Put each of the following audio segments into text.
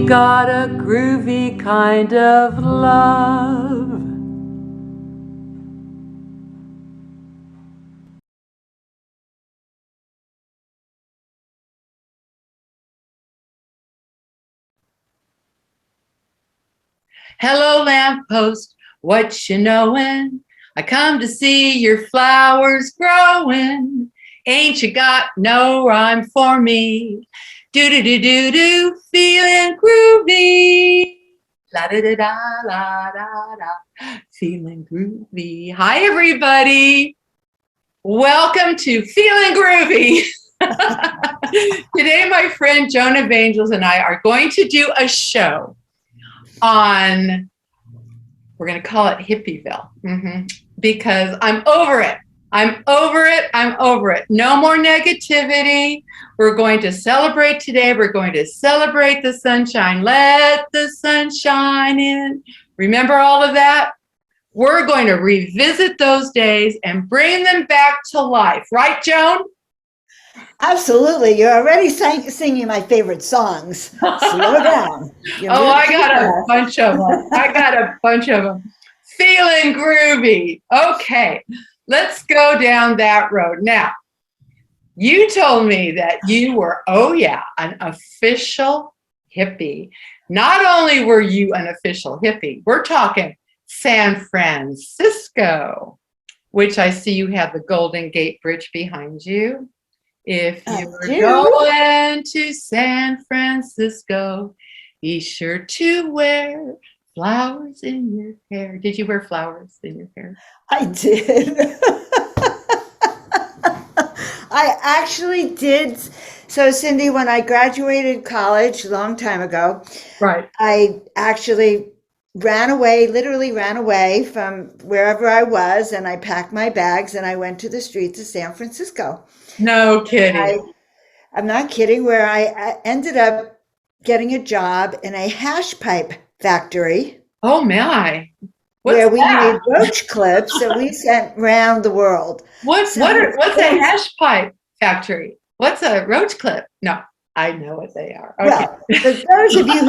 got a groovy kind of love. Hello, lamppost, what you knowin'? I come to see your flowers growing. Ain't you got no rhyme for me? Do, feeling groovy. La da da da la da da, feeling groovy. Hi, everybody. Welcome to Feeling Groovy. Today, my friend Joan of Angels and I are going to do a show on, we're going to call it Hippieville, because I'm over it. I'm over it. No more negativity. We're going to celebrate today. We're going to celebrate the sunshine. Let the sunshine in. Remember all of that? We're going to revisit those days and bring them back to life. Right, Joan? Absolutely. You're already singing my favorite songs. Slow down. I got a bunch of them. Feeling groovy. Okay, let's go down that road. Now, you told me that you were, an official hippie. Not only were you an official hippie, we're talking San Francisco, which I see you have the Golden Gate Bridge behind you. If you're going to San Francisco, be sure to wear flowers in your hair. Did you wear flowers in your hair? I did. I actually did. So, Cindy, when I graduated college a long time ago, right, I actually literally ran away from wherever I was, and I packed my bags and I went to the streets of San Francisco. No kidding. I'm not kidding, where I ended up getting a job in a hash pipe factory. Oh my. Where we made roach clips that we sent around the world. What's a hash pipe factory? What's a roach clip? No, I know what they are. Okay. Well, for those of you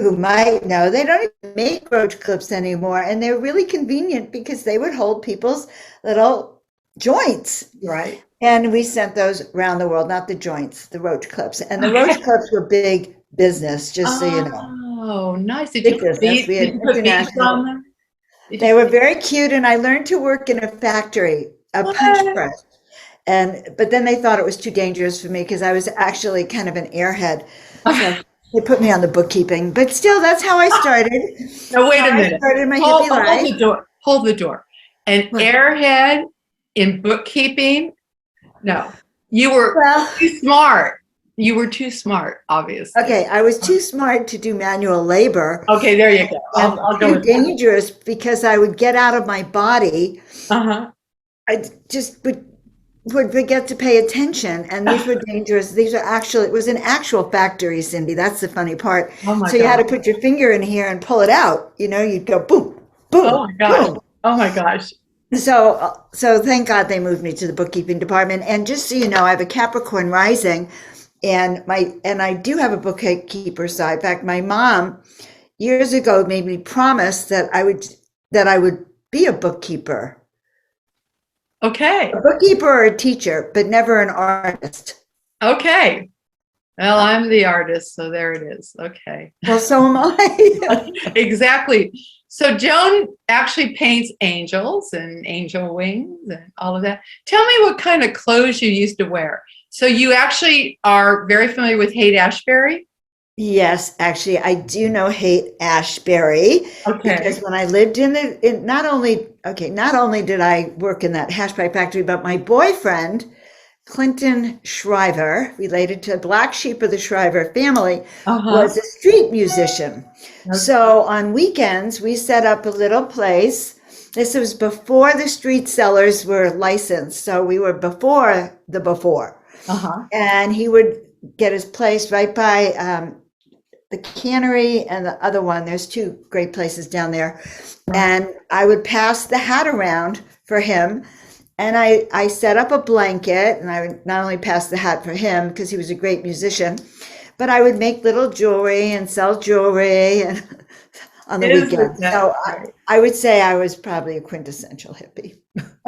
who might know, they don't even make roach clips anymore, and they're really convenient because they would hold people's little joints. Right. And we sent those around the world, not the joints, the roach clips. And the roach clips were big business, just so you know. Oh, nice. Did Big you put beads on them? They were very cute, and I learned to work in a factory, a punch press. But then they thought it was too dangerous for me because I was actually kind of an airhead. So they put me on the bookkeeping. But still, that's how I started. Now, wait a minute. I started my hippie life. Hold the door. An airhead in bookkeeping? No. You were too smart. You were too smart, obviously. Okay, I was too smart to do manual labor. Okay, there you go. I'll go with dangerous because I would get out of my body. I just would forget to pay attention, and these were dangerous. It was an actual factory, Cindy. That's the funny part. Oh my God. You had to put your finger in here and pull it out. You'd go boom, boom. Oh my gosh. Boom. Oh my gosh. So thank God they moved me to the bookkeeping department. And just so you know, I have a Capricorn rising, and I do have a bookkeeper side. In fact, my mom years ago made me promise that I would be a bookkeeper. Okay. A bookkeeper or a teacher, but never an artist. Okay. Well, I'm the artist, so there it is. Okay. Well, so am I. Exactly. So Joan actually paints angels and angel wings and all of that. Tell me what kind of clothes you used to wear. So you actually are very familiar with Haight Ashbury? Yes, actually, I do know Haight Ashbury. Okay. Because when I lived not only did I work in that hash pipe factory, but my boyfriend, Clinton Shriver, related to Black Sheep of the Shriver family, was a street musician. Okay. So on weekends, we set up a little place. This was before the street sellers were licensed. So we were before the before. And he would get his place right by the cannery and the other one. There's two great places down there. And I would pass the hat around for him. And I set up a blanket, and I would not only pass the hat for him because he was a great musician, but I would make little jewelry and sell jewelry and on the Isn't weekends. that So great? I would say I was probably a quintessential hippie.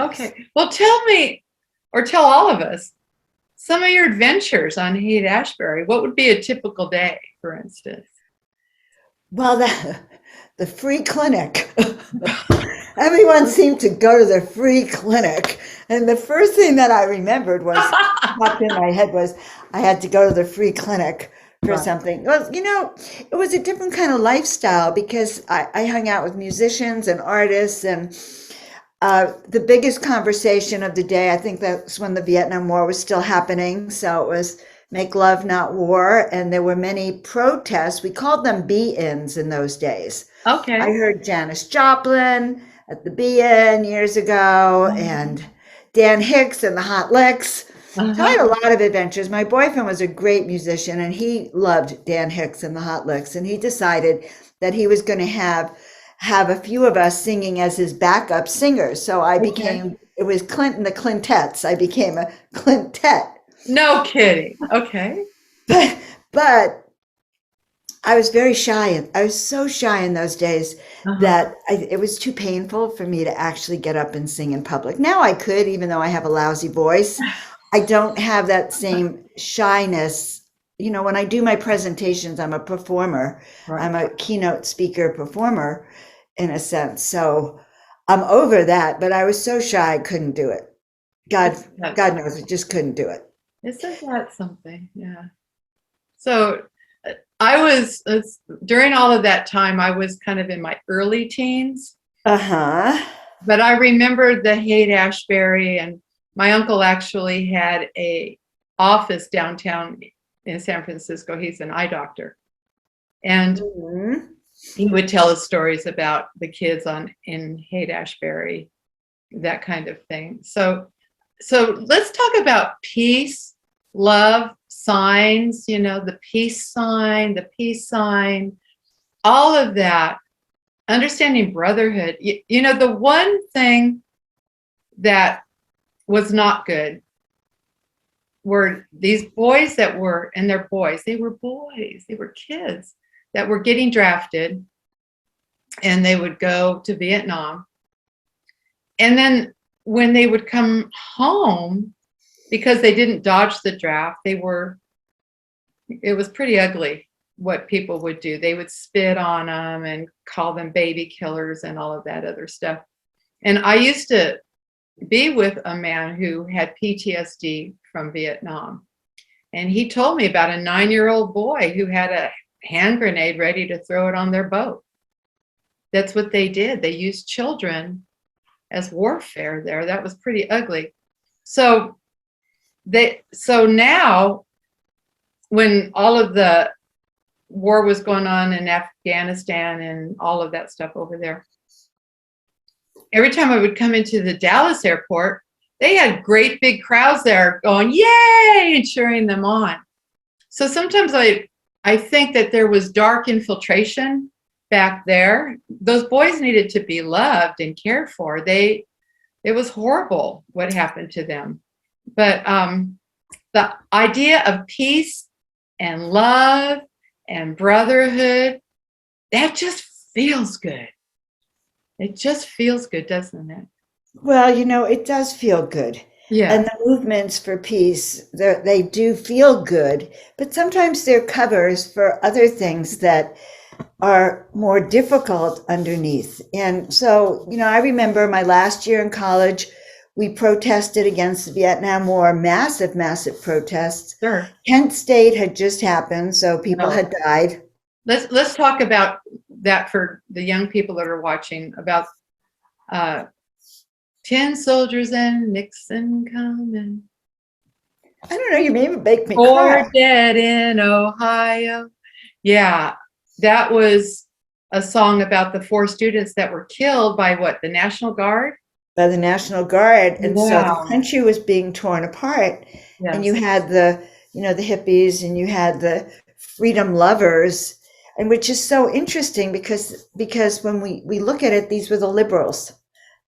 Okay. Well, tell me, or tell all of us, some of your adventures on Haight Ashbury. What would be a typical day, for instance? Well, the free clinic. Everyone seemed to go to the free clinic. And the first thing that I remembered was, popped in my head was, I had to go to the free clinic for Right. something. Well, it was a different kind of lifestyle because I hung out with musicians and artists. And the biggest conversation of the day, I think that's when the Vietnam War was still happening. So it was make love, not war. And there were many protests. We called them be-ins in those days. I Okay. heard Janis Joplin at the be-in years ago and Dan Hicks and the Hot Licks. So I Uh-huh. had a lot of adventures. My boyfriend was a great musician and he loved Dan Hicks and the Hot Licks. And he decided that he was going to have a few of us singing as his backup singers. So Okay. it was Clint and the Clintettes. I became a Clintet. No kidding. Okay. But I was very shy. I was so shy in those days Uh-huh. that it was too painful for me to actually get up and sing in public. Now I could, even though I have a lousy voice. I don't have that same shyness. When I do my presentations, I'm a performer. Right. I'm a keynote speaker performer in a sense. So I'm over that, but I was so shy I couldn't do it. God, That's, God knows, I just couldn't do it. isn't that something? Yeah. So I was, during all of that time, I was kind of in my early teens, Uh-huh. but I remember the Haight Ashbury, and my uncle actually had a office downtown in San Francisco. He's an eye doctor. And Mhm. he would tell us stories about the kids in Haight Ashbury, that kind of thing. So let's talk about peace, love, signs, the peace sign, all of that, understanding brotherhood. The one thing that was not good were these boys and they're boys, they were kids that were getting drafted and they would go to Vietnam. And then when they would come home, because they didn't dodge the draft, it was pretty ugly what people would do. They would spit on them and call them baby killers and all of that other stuff. And I used to be with a man who had PTSD from Vietnam. And he told me about a 9-year-old boy who had a hand grenade ready to throw it on their boat. That's what they did. They used children as warfare there. That was pretty ugly. So now when all of the war was going on in Afghanistan and all of that stuff over there, every time I would come into the Dallas airport, they had great big crowds there going, yay, and cheering them on. So sometimes I think that there was dark infiltration back there. Those boys needed to be loved and cared for. It was horrible what happened to them. But the idea of peace and love and brotherhood, that just feels good. It just feels good, doesn't it? Well, it does feel good. Yeah. And the movements for peace, they do feel good, but sometimes they're covers for other things that are more difficult underneath. And so, I remember my last year in college, we protested against the Vietnam War, massive, massive protests. Sure. Kent State had just happened, so people had died. Let's talk about that for the young people that are watching, about 10 soldiers and Nixon coming. I don't know, you maybe make me 4 cry. dead in Ohio. Yeah, that was a song about the 4 students that were killed by the National Guard? By the National Guard. And so the Wow. country was being torn apart. And Yes. you had the hippies and you had the freedom lovers, and which is so interesting because when we look at it, these were the liberals.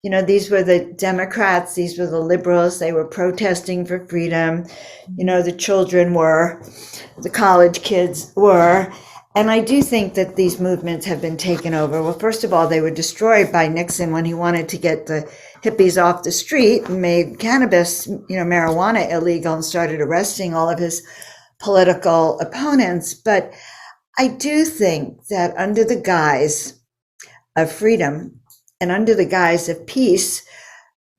These were the Democrats, these were the liberals, they were protesting for freedom. The children were, the college kids were. And I do think that these movements have been taken over. Well, first of all, they were destroyed by Nixon when he wanted to get the hippies off the street and made cannabis, marijuana illegal, and started arresting all of his political opponents. But I do think that under the guise of freedom and under the guise of peace,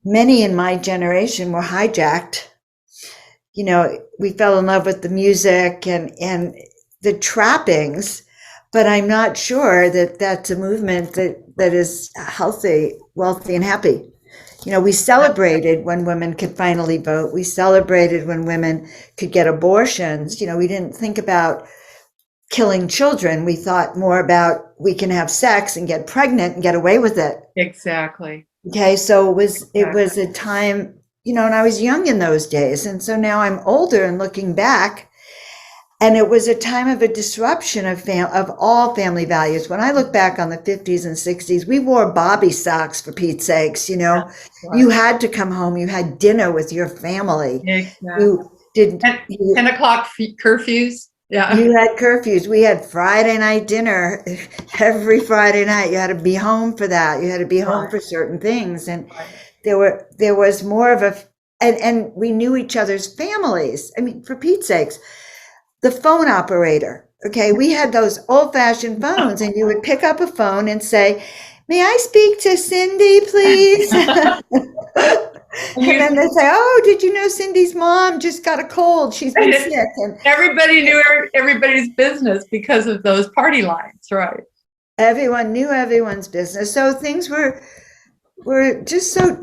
many in my generation were hijacked. We fell in love with the music and the trappings, but I'm not sure that that's a movement that is healthy, wealthy, and happy. We celebrated when women could finally vote. We celebrated when women could get abortions. We didn't think about killing children. We thought more about we can have sex and get pregnant and get away with it. Exactly. Okay, so it was a time, and I was young in those days. And so now I'm older and looking back, and it was a time of a disruption of all family values. When I look back on the 50s and 60s, we wore bobby socks, for Pete's sakes. Right. You had to come home. You had dinner with your family. Exactly. You did 10 o'clock curfews. Yeah. You had curfews. We had Friday night dinner every Friday night. You had to be home for that. You had to be home for certain things. And there was more of and we knew each other's families. I mean, for Pete's sakes, the phone operator. Okay. We had those old fashioned phones, and you would pick up a phone and say, "May I speak to Cindy, please?" And then they say, "Oh, did you know Cindy's mom just got a cold? She's been sick." And everybody knew everybody's business because of those party lines, right? Everyone knew everyone's business. So things were just so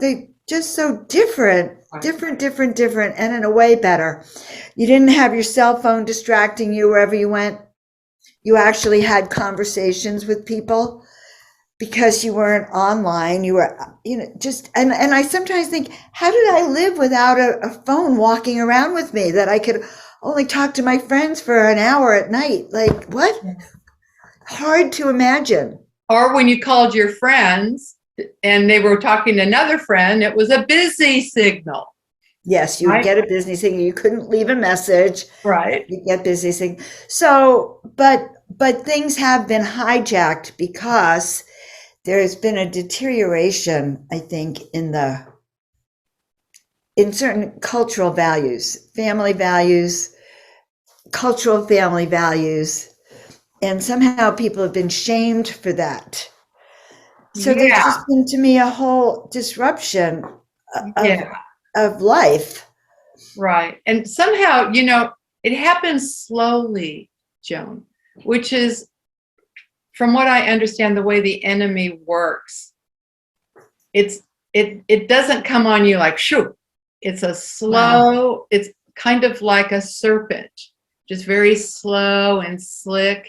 different, and in a way better. You didn't have your cell phone distracting you wherever you went. You actually had conversations with people because you weren't online. You were, and I sometimes think, how did I live without a phone walking around with me that I could only talk to my friends for an hour at night? Like, what? Hard to imagine. Or when you called your friends and they were talking to another friend, it was a busy signal. Yes, you would get a busy signal. You couldn't leave a message. Right. You get busy signal. So, but things have been hijacked because there's been a deterioration, I think, in certain cultural values, family values, cultural family values, and somehow people have been shamed for that. So there's just been, to me, a whole disruption of life. Right. And somehow, it happens slowly, Joan, which is, from what I understand, the way the enemy works. It doesn't come on you like shoo. It's a slow, It's kind of like a serpent, just very slow and slick,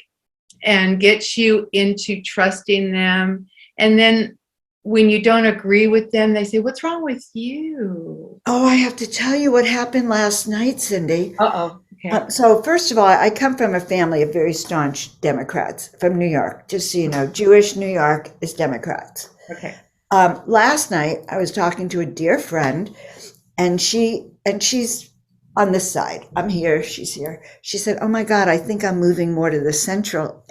and gets you into trusting them. And then when you don't agree with them, they say, "What's wrong with you?" Oh, I have to tell you what happened last night, Cindy. Uh-oh. Okay. So first of all, I come from a family of very staunch Democrats from New York. Just so you know, Jewish New York is Democrats. Okay. Last night, I was talking to a dear friend, and she's on this side. I'm here. She's here. She said, "Oh my God, I think I'm moving more to the central,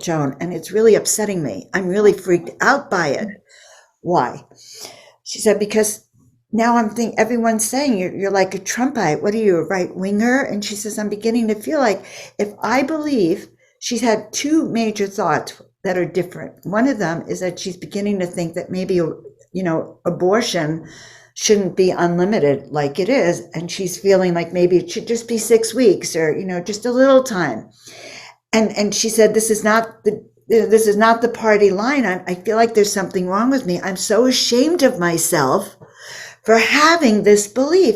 Joan, and it's really upsetting me. I'm really freaked out by it." Why? She said, "Because now I'm thinking everyone's saying you're like a Trumpite. What are you, a right winger?" And she says, "I'm beginning to feel like if I believe," she's had two major thoughts that are different. One of them is that she's beginning to think that maybe, abortion shouldn't be unlimited like it is. And she's feeling like maybe it should just be 6 weeks or, just a little time. And she said, this is not the party line. I feel like there's something wrong with me. I'm so ashamed of myself for having this belief.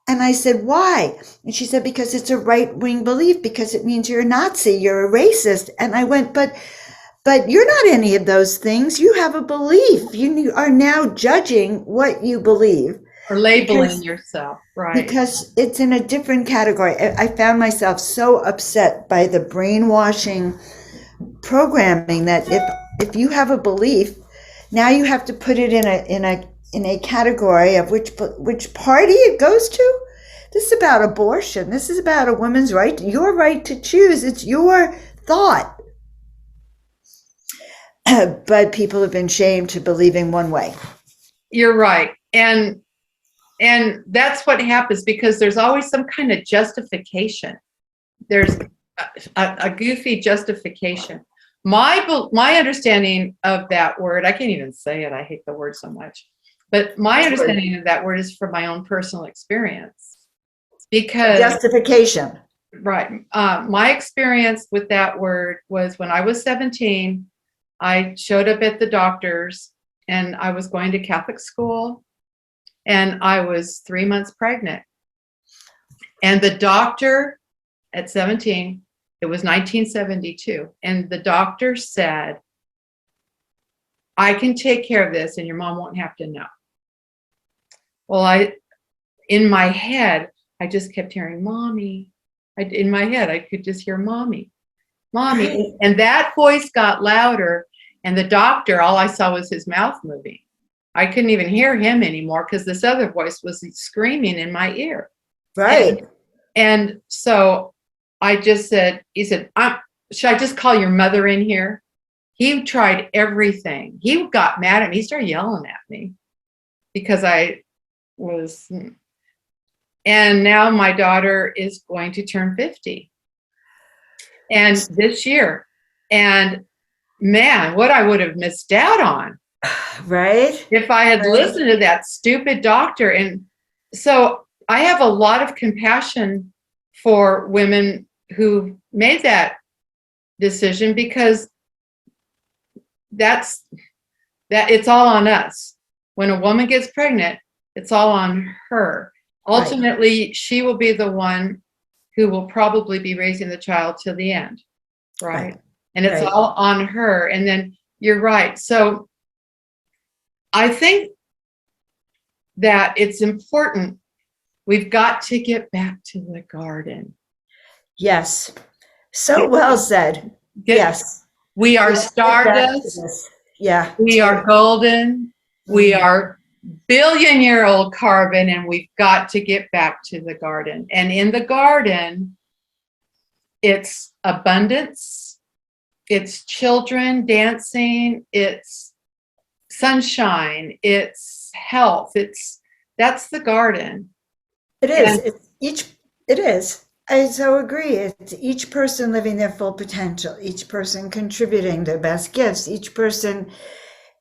And I said, "Why?" And she said, "Because it's a right-wing belief, because it means you're a Nazi, you're a racist." And I went, but you're not any of those things. You have a belief. You are now judging what you believe. Or labeling yourself, right? Because it's in a different category. I found myself so upset by the brainwashing programming that if you have a belief, Now you have to put it in a category of which party it goes to. This is about abortion. This is about a woman's right, your right to choose. It's your thought. But people have been shamed to believing one way. You're right. And that's what happens, because there's always some kind of justification. There's a goofy justification. My understanding of that word, I can't even say it. I hate the word so much. But my understanding of that word is from my own personal experience. Because justification. Right. My experience with that word was when I was 17, I showed up at the doctor's, and I was going to Catholic school, and I was 3 months pregnant. And the doctor at 17, it was 1972, and the doctor said, I can take care of this and your mom won't have to know. Well, in my head, I just kept hearing mommy. In my head, I could just hear mommy, mommy. And that voice got louder, and the doctor, all I saw was his mouth moving. I couldn't even hear him anymore because this other voice was screaming in my ear. Right. And so I just said, he said, should I just call your mother in here? He tried everything. He got mad at me. He started yelling at me because I was, and now my daughter is going to turn 50. And this year, and man, what I would have missed out on. Right. If I had listened to that stupid doctor. And so I have a lot of compassion for women who made that decision, because that it's all on us. When a woman gets pregnant, it's all on her. Ultimately, she will be the one who will probably be raising the child to the end. Right. And it's all on her. And then you're right. So I think that it's important. We've got to get back to the garden. Yes. So well said. Yes. We are stardust. Yeah. We are golden. We are billion-year-old carbon, and we've got to get back to the garden. And in the garden, it's abundance, it's children dancing, it's sunshine, it's health. That's the garden. It is. It is. I so agree. It's each person living their full potential, each person contributing their best gifts, each person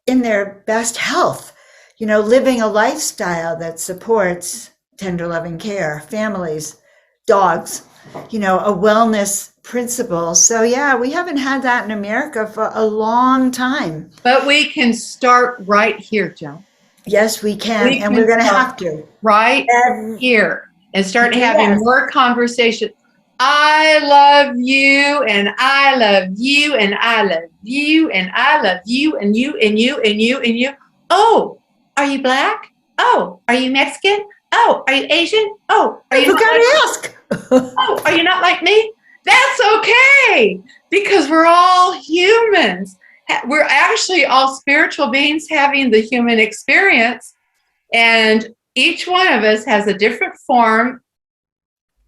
in their best health, living a lifestyle that supports tender loving care, families, dogs, a wellness principle. So yeah, we haven't had that in America for a long time. But we can start right here, Joan. Yes, we can. And we're going to have to. Right here. And start having more conversation. I love you, and I love you, and I love you, and I love you, and you, and you, and you, and you. Oh, are you Black? Oh, are you Mexican? Oh, are you Asian? Oh, are you? I forgot to ask. Oh, are you not like me? That's okay, because we're all humans. We're actually all spiritual beings having the human experience, and each one of us has a different form.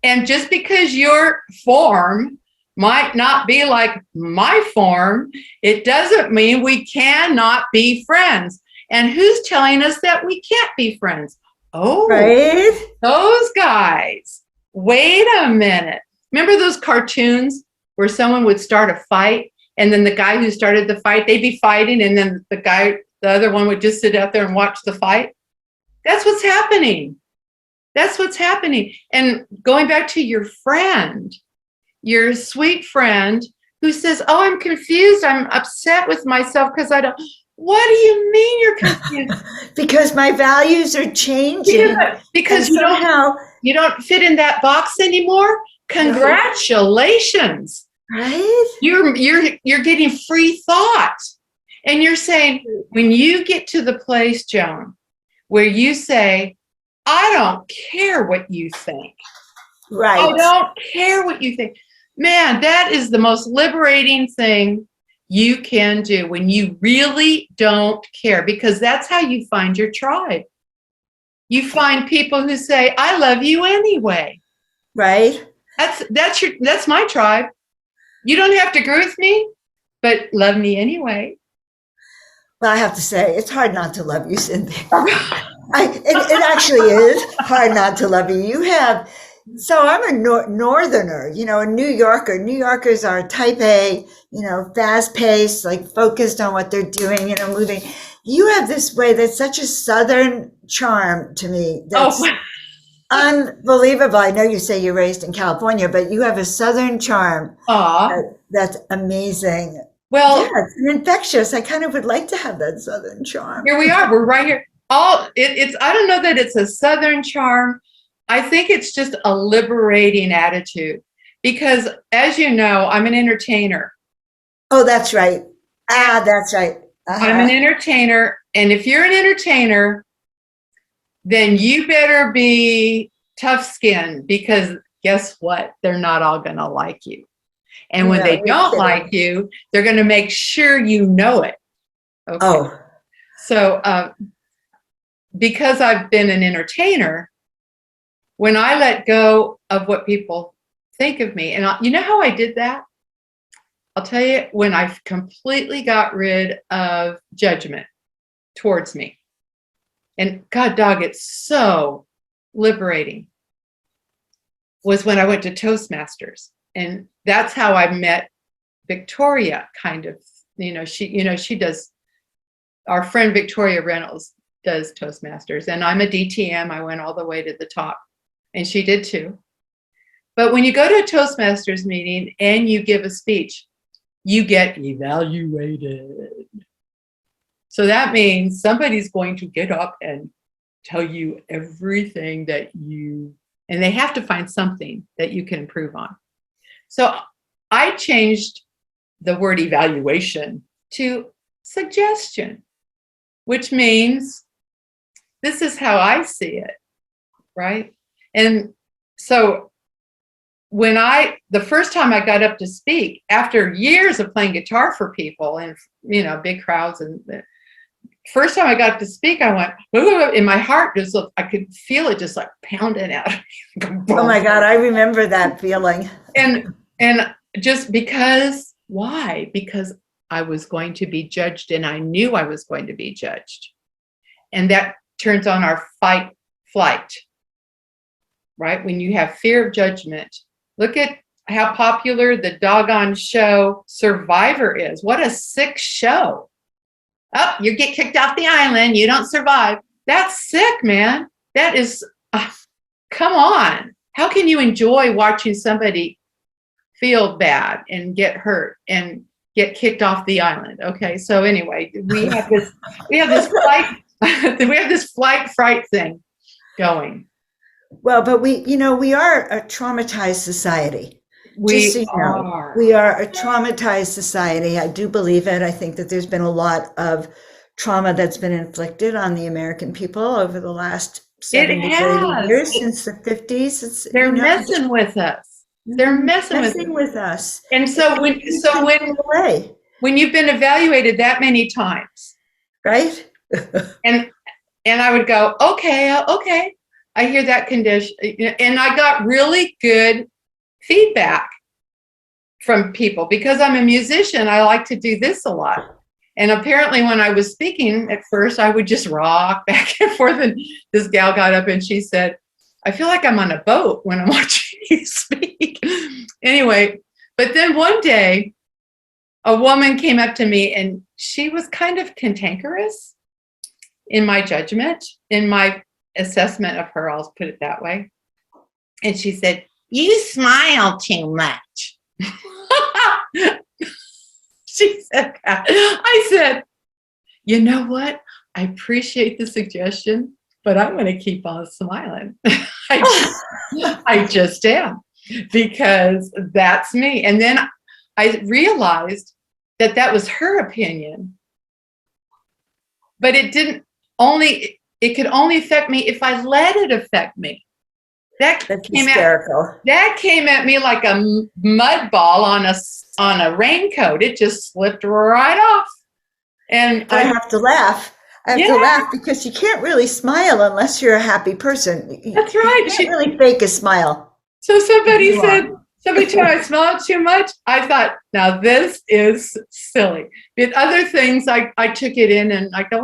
And just because your form might not be like my form, it doesn't mean we cannot be friends. And who's telling us that we can't be friends? Oh, those guys. Wait a minute. Remember those cartoons where someone would start a fight, and then the guy who started the fight, they'd be fighting, and then the other one would just sit out there and watch the fight? That's what's happening. That's what's happening. And going back to your friend, your sweet friend who says, oh, I'm confused. I'm upset with myself because I don't. What do you mean you're confused? Because my values are changing. Because you don't fit in that box anymore. Congratulations. Right? You're getting free thought. And you're saying, when you get to the place, Joan, where you say, I don't care what you think. Right. I don't care what you think. Man, that is the most liberating thing you can do when you really don't care, because that's how you find your tribe. You find people who say, I love you anyway. Right. That's my tribe. You don't have to agree with me, but love me anyway. Well, I have to say, it's hard not to love you, Cynthia. It actually is hard not to love you. So I'm a northerner, a New Yorker. New Yorkers are type A, fast paced, like focused on what they're doing, moving. You have this way that's such a southern charm to me. That's unbelievable. I know you say you're raised in California, but you have a southern charm. That's amazing. Well, yeah, it's infectious. I kind of would like to have that southern charm. Here we are. We're right here. It's I don't know that it's a southern charm. I think it's just a liberating attitude, because as you know, I'm an entertainer. Oh, that's right. That's right. I'm an entertainer. And if you're an entertainer, then you better be tough skinned, because guess what? They're not all going to like you. And when they don't like you, they're going to make sure you know it. Okay. Oh. So because I've been an entertainer, when I let go of what people think of me, and you know how I did that? I'll tell you, when I completely got rid of judgment towards me. And God dog, it's so liberating, was when I went to Toastmasters. And that's how I met Victoria, kind of. She does, our friend Victoria Reynolds does Toastmasters, and I'm a DTM. I went all the way to the top, and she did too. But when you go to a Toastmasters meeting and you give a speech, you get evaluated. So that means somebody's going to get up and tell you everything and they have to find something that you can improve on. So I changed the word evaluation to suggestion, which means this is how I see it, right? And so the first time I got up to speak, after years of playing guitar for people and, big crowds, and the first time I got up to speak, I went, and my heart I could feel it just like pounding out. Oh my God, I remember that feeling. And just because, why? Because I was going to be judged, and I knew I was going to be judged. And that turns on our fight, flight, right? When you have fear of judgment, look at how popular the doggone show Survivor is. What a sick show. Oh, you get kicked off the island, you don't survive. That's sick, man. That is, come on. How can you enjoy watching somebody feel bad and get hurt and get kicked off the island? Okay, so anyway, we have this flight, we have this flight fright thing going. Well, but we are a traumatized society. We are a traumatized society. I do believe it. I think that there's been a lot of trauma that's been inflicted on the American people over the last 70 to 80 years, since the 50s. They're messing with us. They're messing with us. And so when you've been evaluated that many times, right? and I would go, okay, I hear that condition, and I got really good feedback from people because I'm a musician. I like to do this a lot. And apparently when I was speaking at first, I would just rock back and forth. And this gal got up and she said, I feel like I'm on a boat when I'm watching you speak. Anyway, but then one day a woman came up to me and she was kind of cantankerous in my judgment, in my assessment of her, I'll put it that way. And she said, you smile too much. She said that. I said, you know what? I appreciate the suggestion, but I'm going to keep on smiling. I just am, because that's me. And then I realized that was her opinion, but it could only affect me if I let it affect me. That's hysterical. That came at me like a mud ball on a on a raincoat. It just slipped right off. And I have to laugh. I have to laugh because you can't really smile unless you're a happy person. That's right. You can't really fake a smile. So somebody told me I smiled too much. I thought, now this is silly. But other things, I took it in and I go,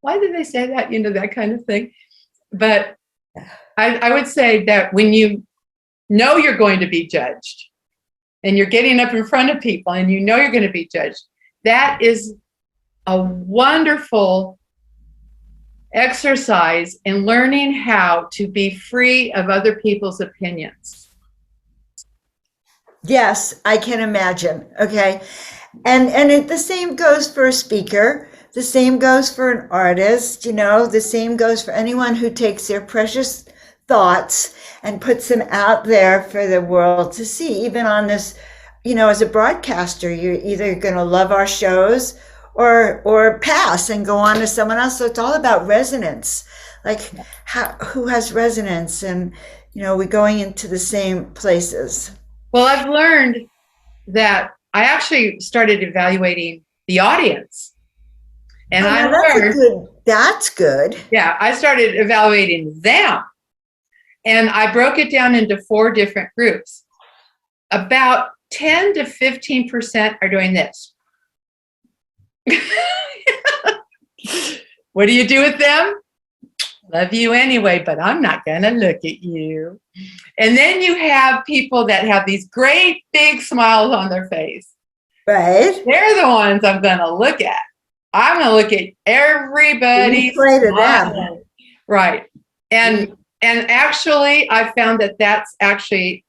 why did they say that? That kind of thing. But I would say that when you know you're going to be judged and you're getting up in front of people and you're going to be judged, that is a wonderful exercise in learning how to be free of other people's opinions. Yes, I can imagine. Okay. And the same goes for a speaker. The same goes for an artist, the same goes for anyone who takes their precious thoughts and puts them out there for the world to see. Even on this, as a broadcaster, you're either going to love our shows or pass and go on to someone else. So it's all about resonance, like who has resonance, and we're going into the same places. Well, I've learned that I actually started evaluating the audience, and that's good. Yeah, I started evaluating them, and I broke it down into 4 different groups. About 10 to 15% are doing this. What do you do with them? Love you anyway, but I'm not going to look at you. And then you have people that have these great big smiles on their face. Right. They're the ones I'm going to look at. I'm going to look at everybody. Play to them. Right. And actually, I found that that's actually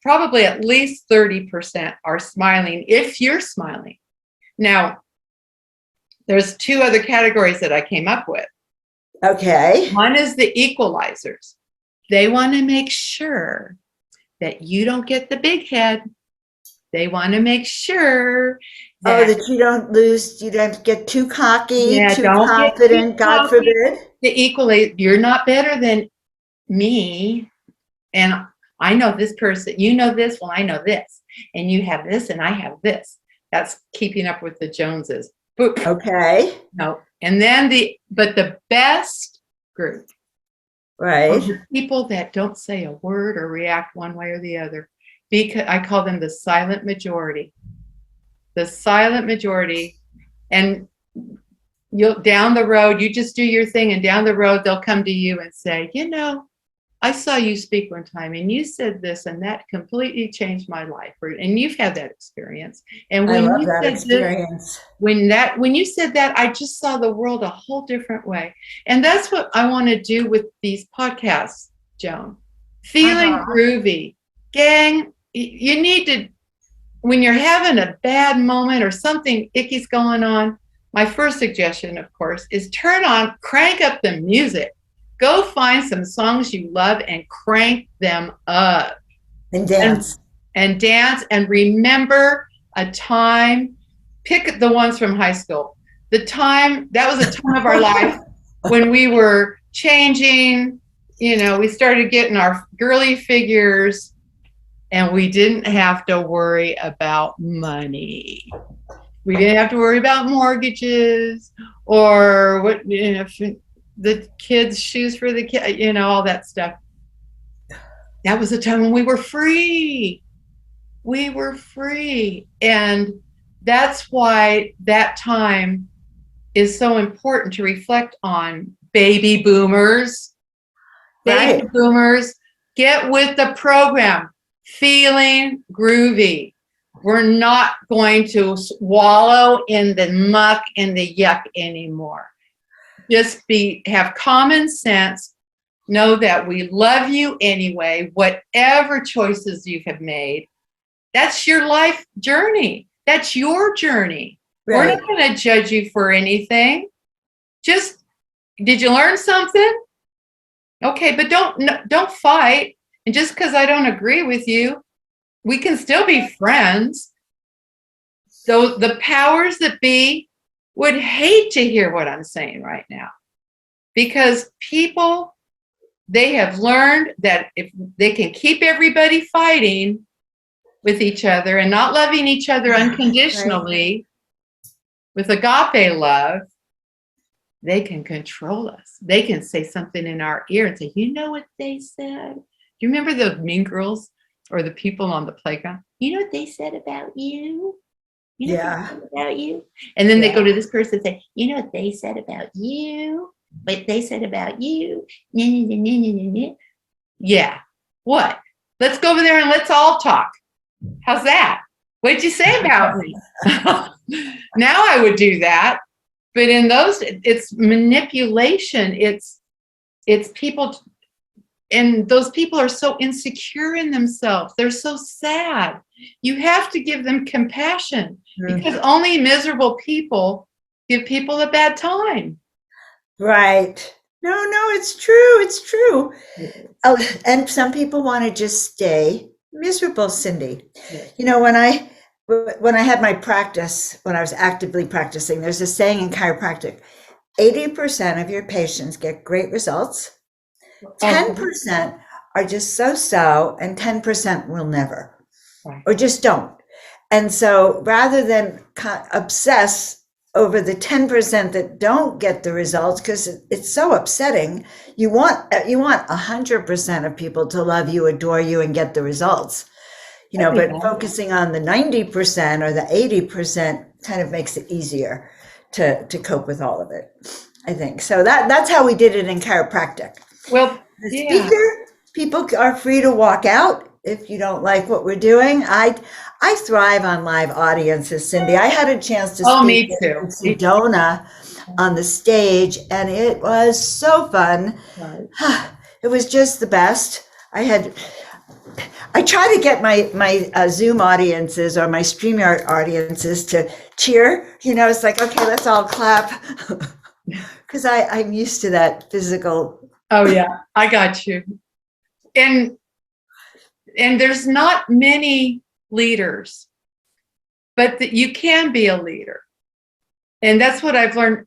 probably at least 30% are smiling if you're smiling. Now, there's 2 other categories that I came up with. Okay. One is the equalizers. They want to make sure that you don't get the big head. They want to make sure that you don't get too cocky, too don't confident, God forbid. The equalizer, you're not better than me. And I know this person, you know this, well, I know this. And you have this and I have this. That's keeping up with the Joneses. Boop. Okay. No. And then the best group, right, are the people that don't say a word or react one way or the other. Because I call them the silent majority. The silent majority. And down the road, you just do your thing, and down the road they'll come to you and say, I saw you speak one time and you said this and that completely changed my life. And you've had that experience. And when I love that experience. When you said that, I just saw the world a whole different way. And that's what I want to do with these podcasts, Joan. Feeling groovy. Gang, you need to, when you're having a bad moment or something icky's going on, my first suggestion, of course, is crank up the music. Go find some songs you love and crank them up. And dance. And dance and remember a time. Pick the ones from high school. That was a time of our life when we were changing. We started getting our girly figures and we didn't have to worry about money. We didn't have to worry about mortgages or what, the kids' shoes for the kid, all that stuff. That was a time when we were free. We were free. And that's why that time is so important to reflect on. Baby boomers. Baby boomers, get with the program. Feeling groovy. We're not going to wallow in the muck and the yuck anymore. Just have common sense. Know that we love you anyway, whatever choices you have made. That's your life journey. That's your journey. Right. We're not going to judge you for anything. Just, did you learn something? Okay, but don't fight. And just because I don't agree with you, we can still be friends. So the powers that be would hate to hear what I'm saying right now, because people, they have learned that if they can keep everybody fighting, with each other and not loving each other unconditionally with agape love, they can control us. They can say something in our ear and say, you know what they said? Do you remember the mean girls or the people on the playground? You know what they said about you? You know what they said about you? And then they go to this person and say, you know what they said about you? What they said about you? Yeah. What? Let's go over there and let's all talk. How's that? What'd you say about me? Now I would do that. But in those, it's manipulation. It's people, and those people are so insecure in themselves. They're so sad. You have to give them compassion because only miserable people give people a bad time. Right. No, it's true. It's true. Oh, and some people want to just stay miserable, Cindy. You know, when I had my practice, when I was actively practicing, there's a saying in chiropractic, 80% of your patients get great results. 10% are just so, and 10% will never, or just don't. And so rather than obsess over the 10% that don't get the results, because it's so upsetting, you want 100% of people to love you, adore you, and get the results. You know, but focusing on the 90% or the 80% kind of makes it easier to cope with all of it, I think. So that's how we did it in chiropractic. Well, the speaker, people are free to walk out if you don't like what we're doing. I thrive on live audiences, Cindy. I had a chance to speak in Sedona on the stage, and it was so fun. It was just the best. I try to get my Zoom audiences or my StreamYard audiences to cheer. You know, it's like, okay, let's all clap. Because I'm used to that physical. Oh, yeah, I got you. And there's not many leaders, but you can be a leader. And that's what I've learned.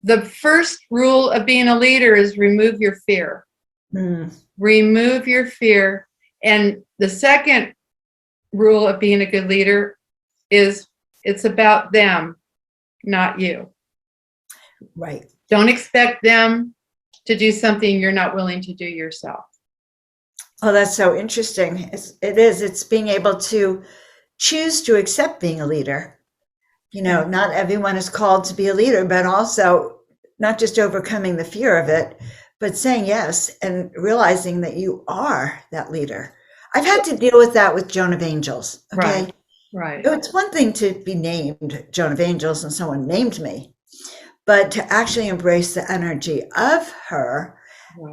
The first rule of being a leader is remove your fear. Remove your fear. And the second rule of being a good leader is it's about them, not you. Right. Don't expect them to do something you're not willing to do yourself. Oh, that's so interesting. It's being able to choose to accept being a leader. You know, not everyone is called to be a leader, but also not just overcoming the fear of it, but saying yes and realizing that you are that leader. I've had to deal with that with Joan of Angels. Okay. Right. It's one thing to be named Joan of Angels and someone named me, but to actually embrace the energy of her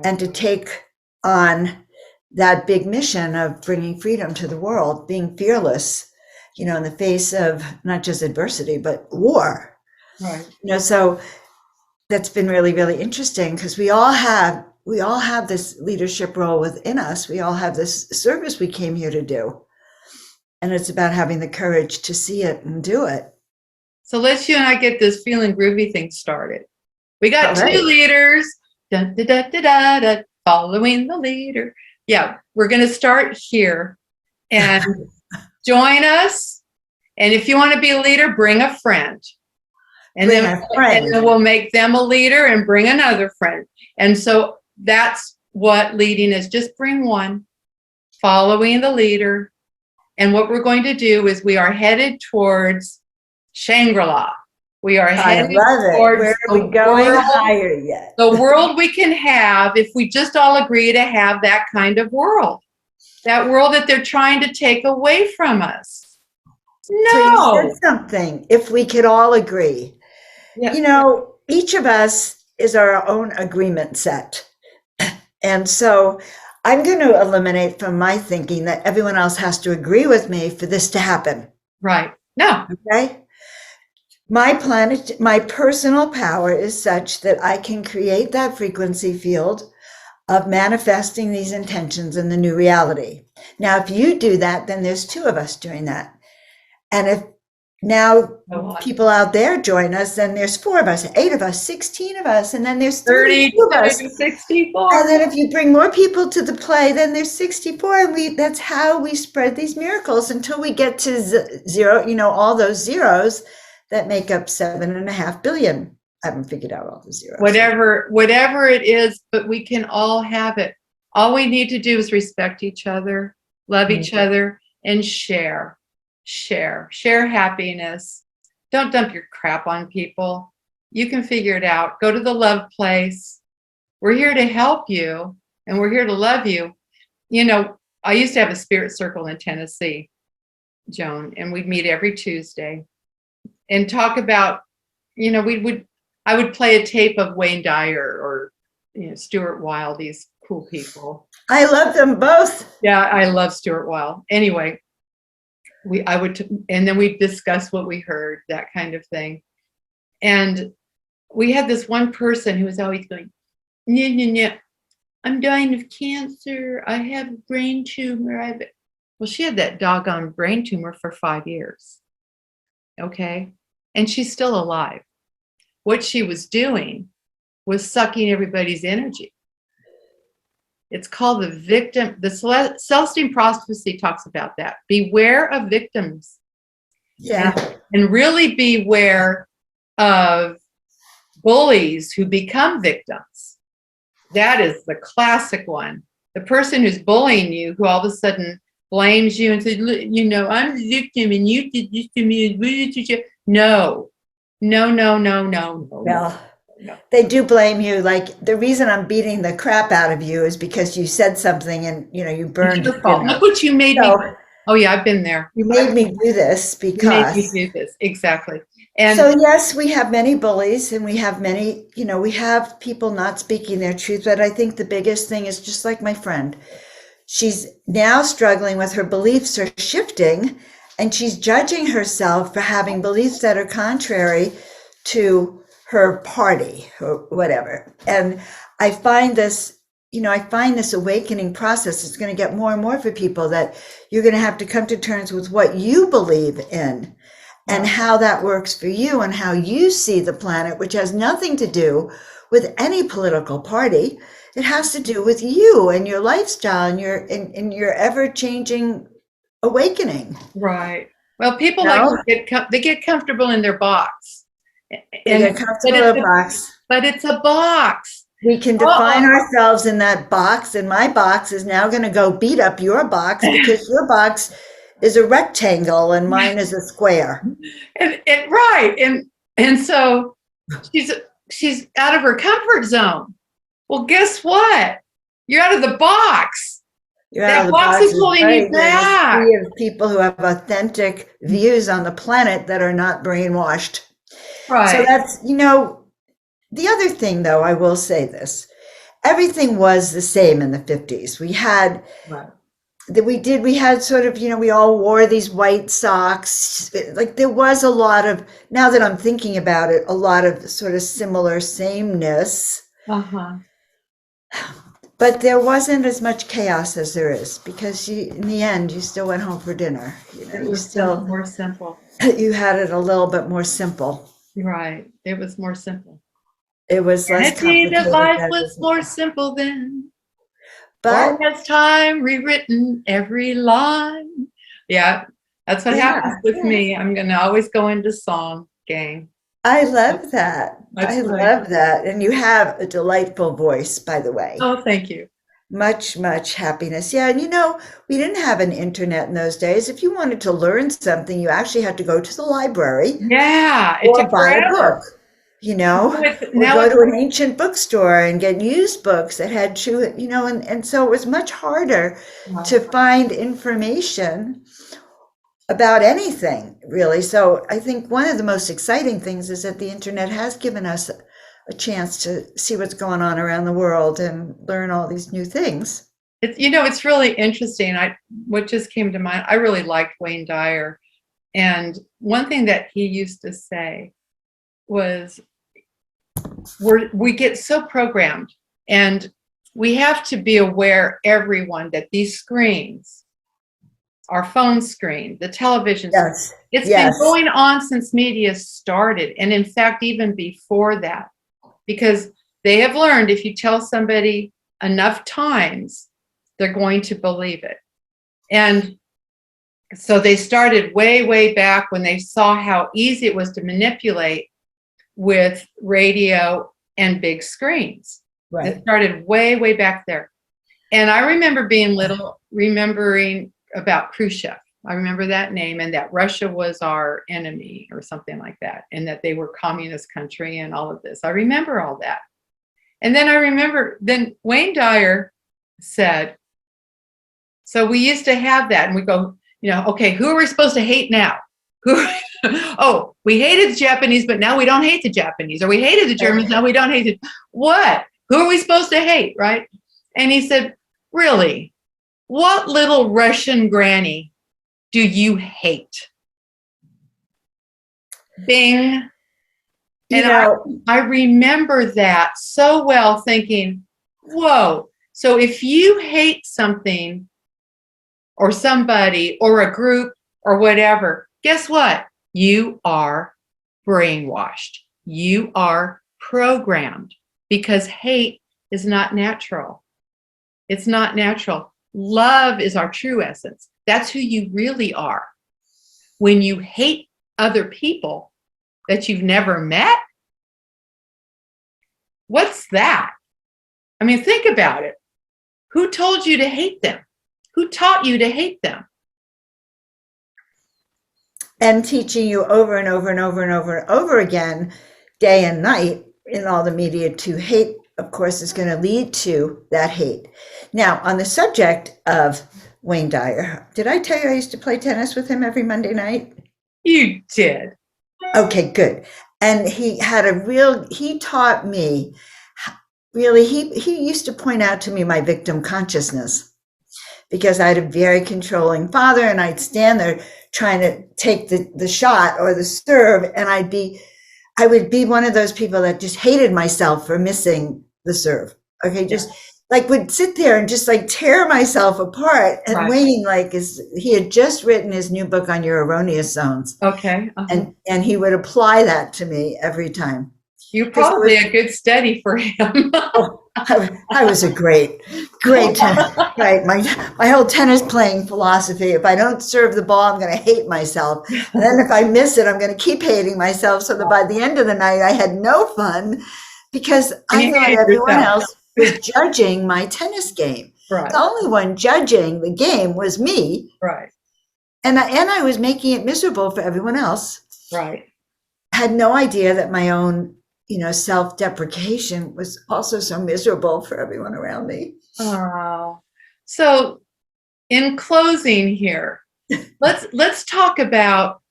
and to take on that big mission of bringing freedom to the world, being fearless, you know, in the face of not just adversity, but war. Right. You know, so that's been really, really interesting because we all have this leadership role within us. We all have this service we came here to do. And it's about having the courage to see it and do it. So let's you and I get this feeling groovy thing started. We got two leaders, dun, da, da, da, da, da, following the leader. Yeah, we're going to start here and join us. And if you want to be a leader, bring a friend. And then we'll make them a leader and bring another friend. And so that's what leading is. Just bring one, following the leader. And what we're going to do is we are headed towards Shangri-La. We are headed towards where are we going higher yet? The world we can have if we just all agree to have that kind of world. That world that they're trying to take away from us. No. So you said something, if we could all agree. Yeah. You know, each of us is our own agreement set. And so I'm going to eliminate from my thinking that everyone else has to agree with me for this to happen. Right. No. Okay. My personal power is such that I can create that frequency field of manifesting these intentions in the new reality. Now, if you do that, then there's two of us doing that. And if now Go on. people out there join us, and there's 4 of us, 8 of us, 16 of us, and then there's 32 32 of us. to 64. And then if you bring more people to the play, then there's 64, and that's how we spread these miracles until we get to zero, all those zeros that make up 7.5 billion. I haven't figured out all the zeros. Whatever it is, but we can all have it. All we need to do is respect each other, love each other, and share happiness. Don't dump your crap on people. You can figure it out. Go to the love place. We're here to help you, and we're here to love you. I used to have a spirit circle in Tennessee, Joan, and we'd meet every Tuesday and talk about, I would play a tape of Wayne Dyer or Stuart Wilde, these cool people. I love them both. Yeah, I love Stuart Wilde. Anyway, and then we'd discuss what we heard, that kind of thing. And we had this one person who was always going, "Yeah, I'm dying of cancer. I have a brain tumor." Well, she had that doggone brain tumor for 5 years. Okay. And she's still alive. What she was doing was sucking everybody's energy. It's called the victim. The Celestine prophecy talks about that. Beware of victims. Yeah. And really beware of bullies who become victims. That is the classic one. The person who's bullying you, who all of a sudden blames you and says, "I'm the victim and you did this to me." No. Well, they do blame you. Like, the reason I'm beating the crap out of you is because you said something and, you burned Look what you made me. Oh, yeah, I've been there. You made me do this because. You made me do this. Exactly. And so, yes, we have many bullies, and we have many, we have people not speaking their truth. But I think the biggest thing is, just like my friend, she's now struggling with her beliefs are shifting, and she's judging herself for having beliefs that are contrary to her party or whatever. And I find this awakening process is going to get more and more for people, that you're going to have to come to terms with what you believe in and how that works for you and how you see the planet, which has nothing to do with any political party. It has to do with you and your lifestyle and your ever-changing awakening. Right. Well, people they get comfortable in their box. But it's a box. We can define ourselves in that box, and my box is now going to go beat up your box because your box is a rectangle and mine is a square. And so she's out of her comfort zone. Well, guess what? You're out of the box. That box is holding you back. We have people who have authentic views on the planet that are not brainwashed. Right. So that's, the other thing, though, I will say this. Everything was the same in the 50s. We had sort of, we all wore these white socks. Like, there was a lot of, now that I'm thinking about it, a lot of sort of similar sameness. Uh-huh. But there wasn't as much chaos as there is, because in the end, you still went home for dinner. It was still more simple. You had it a little bit more simple. Right. It was more simple. It was less complicated. Life was more simple then. But has time rewritten every line. Yeah, that's what happens with me. I'm going to always go into song, gang. I love that. I love that. And you have a delightful voice, by the way. Oh, thank you. Much, much happiness. Yeah. And we didn't have an internet in those days. If you wanted to learn something, you actually had to go to the library. Yeah. Or buy a book. Or go to an ancient bookstore and get used books that had true, and so it was much harder to find information about anything, really. So I think one of the most exciting things is that the internet has given us a chance to see what's going on around the world and learn all these new things. It's really interesting. What just came to mind, I really liked Wayne Dyer. And one thing that he used to say was, we get so programmed, and we have to be aware, everyone, that these screens our phone screen, the television screen. Yes. It's Yes. been going on since media started. And in fact, even before that, because they have learned if you tell somebody enough times, they're going to believe it. And so they started way, way back when they saw how easy it was to manipulate with radio and big screens. Right. It started way, way back there. And I remember being little, remembering about Khrushchev. I remember that name, and that Russia was our enemy or something like that, and that they were communist country and all of this. I remember all that. And then I remember, then Wayne Dyer said, so we used to have that, and we go, okay, who are we supposed to hate now? Oh, we hated the Japanese, but now we don't hate the Japanese. Or we hated the Germans, now we don't hate it. What? Who are we supposed to hate, right? And he said, really, what little Russian granny do you hate? Bing. And I remember that so well, thinking, whoa. So if you hate something or somebody or a group or whatever, guess what? You are brainwashed. You are programmed, because hate is not natural. It's not natural. Love is our true essence. That's who you really are. When you hate other people that you've never met, what's that? I mean, think about it. Who told you to hate them? Who taught you to hate them? And teaching you over and over and over and over and over again, day and night, in all the media, to hate, of course, is going to lead to that hate. Now, on the subject of Wayne Dyer, did I tell you I used to play tennis with him every Monday night? You did. Okay, good. And he taught me, really, he used to point out to me my victim consciousness, because I had a very controlling father, and I'd stand there trying to take the shot or the serve, and I would be one of those people that just hated myself for missing the serve. Okay, just like would sit there and just like tear myself apart. And right. Wayne, he had just written his new book on your erroneous zones. Okay. Uh-huh. And he would apply that to me every time. You're probably a good study for him. I was a great tennis, right? My whole tennis playing philosophy: if I don't serve the ball, I'm going to hate myself. And then if I miss it, I'm going to keep hating myself. So that by the end of the night, I had no fun, because I thought everyone else was judging my tennis game. Right. The only one judging the game was me. Right. And I was making it miserable for everyone else. Right. Had no idea that my own self-deprecation was also so miserable for everyone around me. Oh, so in closing here, let's talk about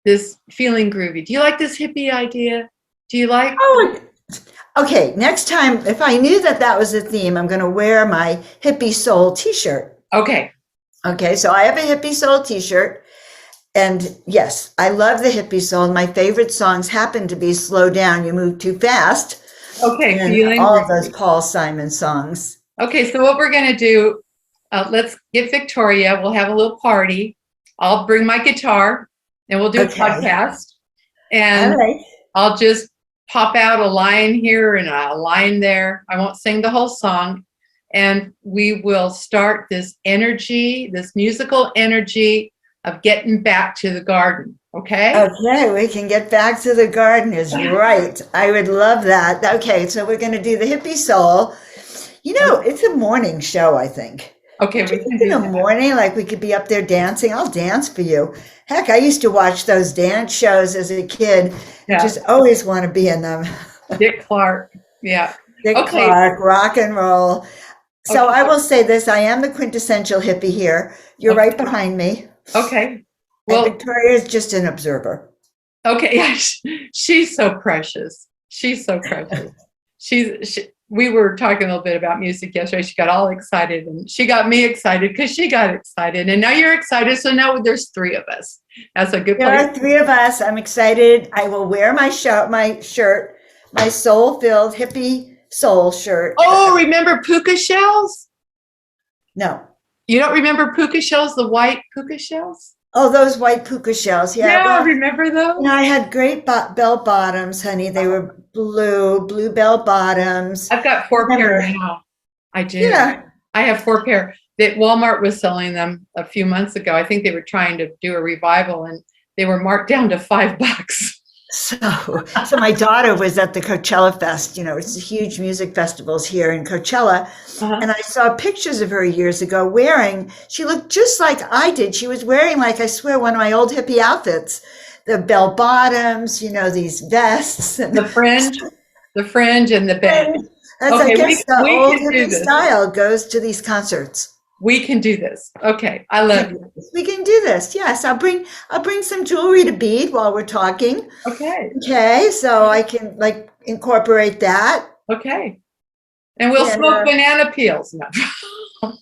this feeling groovy. Do you like this hippie idea? Do you like? Oh, okay. Next time, if I knew that was the theme, I'm going to wear my hippie soul T-shirt. Okay. Okay. So I have a hippie soul T-shirt. And yes, I love the hippie soul. My favorite songs happen to be "Slow Down, You Move Too Fast." Okay, and all of those Paul Simon songs. Okay, so what we're going to do, let's get Victoria. We'll have a little party. I'll bring my guitar, and we'll do a podcast. And I'll just pop out a line here and a line there. I won't sing the whole song. And we will start this energy, this musical energy of getting back to the garden. Okay, we can get back to the garden is right. I would love that. Okay, so we're going to do the hippie soul. It's a morning show, I think. Okay, we can do in the morning, like we could be up there dancing. I'll dance for you. Heck, I used to watch those dance shows as a kid. Just always want to be in them. Dick Clark, Dick Clark, rock and roll. So I will say this: I am the quintessential hippie here. You're right behind me. Okay. Well, Victoria is just an observer. Okay. She's so precious. She's so precious. We were talking a little bit about music yesterday. She got all excited, and she got me excited because she got excited. And now you're excited. So now there's three of us. That's a good place. There are three of us. I'm excited. I will wear my shirt, my soul-filled hippie soul shirt. Oh, remember puka shells? No. You don't remember puka shells, the white puka shells? Oh, those white puka shells. Yeah. Yeah, Well, remember those? you know, I had great bell bottoms, honey. They were blue bell bottoms. I've got 4 Remember- pair now. I do. Yeah. I have 4 pair. That Walmart was selling them a few months ago. I think they were trying to do a revival, and they were marked down to $5. So my daughter was at the Coachella Fest. You know, it's huge music festivals here in Coachella. And I saw pictures of her years ago she looked just like I did. She was wearing, like, I swear, one of my old hippie outfits, the bell bottoms, you know, these vests. And The fringe and the band. That's, Okay, I guess the we old can do hippie this. style goes to these concerts. We can do this. Okay, I love you. We can do this. Yes, I'll bring some jewelry to bead while we're talking. Okay, Okay, so I can, like, incorporate that. okay. And we'll And, smoke banana peels. No.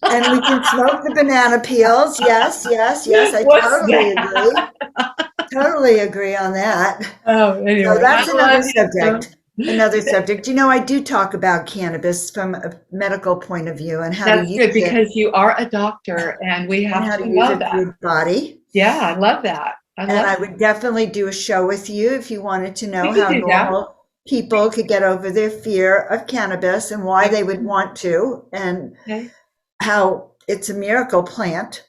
And we can smoke the banana peels. Yes. I What's totally that? agree. Totally agree on that. Oh, anyway. So that's I another love you. subject. Another subject. You know, I do talk about cannabis from a medical point of view and how That's to use good it because you are a doctor, and we and have how to to use know it for that. your body. Yeah, I love that. And I would definitely do a show with you if you wanted to know We can how do that. normal people could get over their fear of cannabis and why they would want to, and Okay. how it's a miracle plant.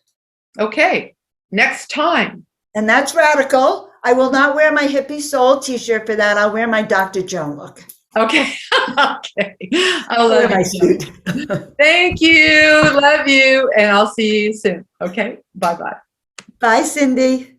Okay, next time. And that's radical. I will not wear my hippie soul t-shirt for that. I'll wear my Dr. Joan look. Okay. Okay. I I'll wear love my you. suit. Thank you. Love you. And I'll see you soon. Okay. Bye-bye. Bye, Cindy.